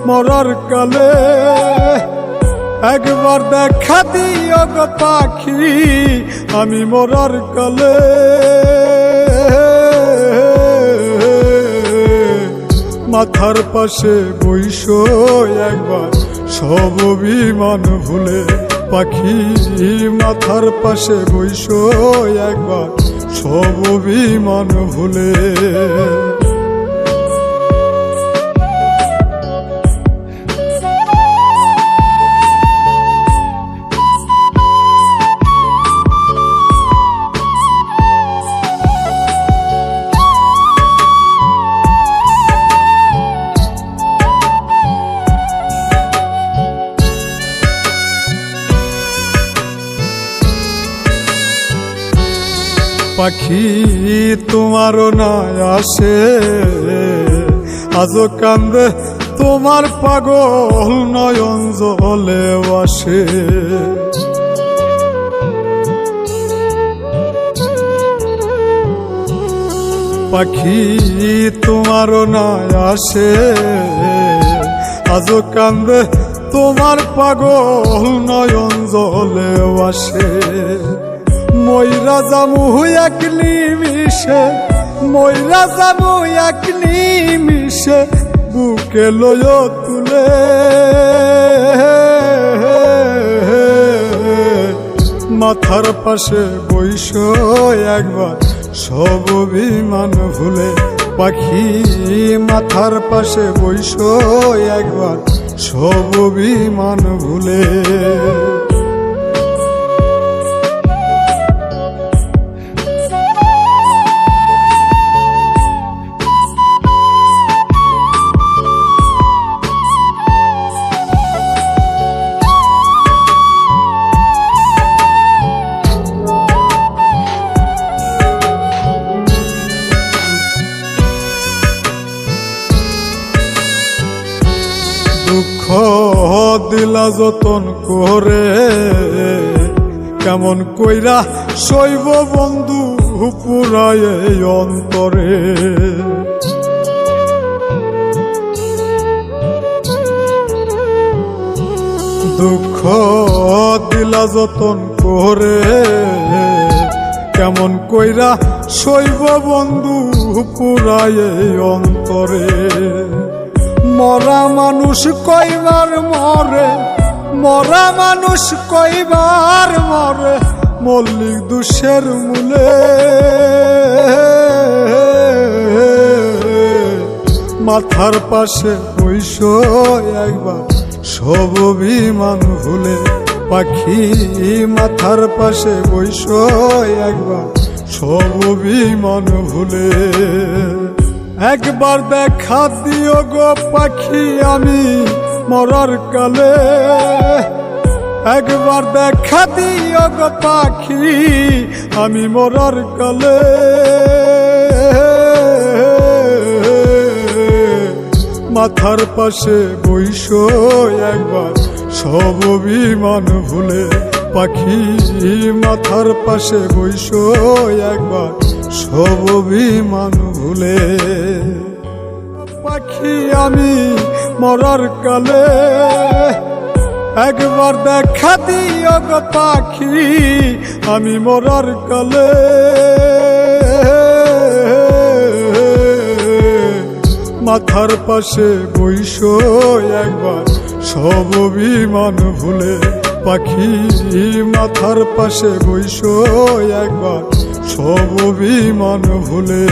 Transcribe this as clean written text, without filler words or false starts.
মরার কালে একবার দেখা দিও গো পাখি আমি মরার কালে মাথার পাশে বইসো একবার সব অভিমান ভুলে পাখি মাথার পাশে বইসো একবার সব অভিমান ভুলে পাখি তোমারও না আসে আজও কান্দে তোমার পাগল নয়ন জলে আসে পাখি তোমারও না আসে আজও কান্দে তোমার পাগল নয়ন জলে আসে ময়রা জামু এক নিমিষে ময়রা জামু এক নিমিষে বুকে লয় তুলে মাথার পাশে বইসো একবার সব অভিমান ভুলে পাখি মাথার পাশে বইসো একবার সব অভিমান ভুলে দুঃখ দিলা যতন করে কেমন কইরা শৈব বন্ধু পুরায় এই অন্তরে দুঃখ দিলা যতন করে কেমন কইরা শৈব বন্ধু পুরায় এই অন্তরে মরা মানুষ কইবার মরে মরা মানুষ কইবার মরে মল্লিক দুষের মূলে মাথার পাশে বইসো একবার সব অভিমান ভুলে পাখি মাথার পাশে বইসো একবার সব অভিমান ভুলে একবার দেখা দিও গো পাখি আমি মরার কালে একবার দেখা দিও গো পাখি আমি মরার কালে মাথার পাশে বইসো একবার সব অভিমান ভুলে পাখি মাথার পাশে বইসো একবার সব অভিমান ভুলে পাখি আমি মরার কালে একবার দেখা দিও গো পাখি আমি মরার কালে মাথার পাশে বইসো একবার সব অভিমান ভুলে পাখি মাথার পাশে বইসো একবার সব অভিমান ভুলে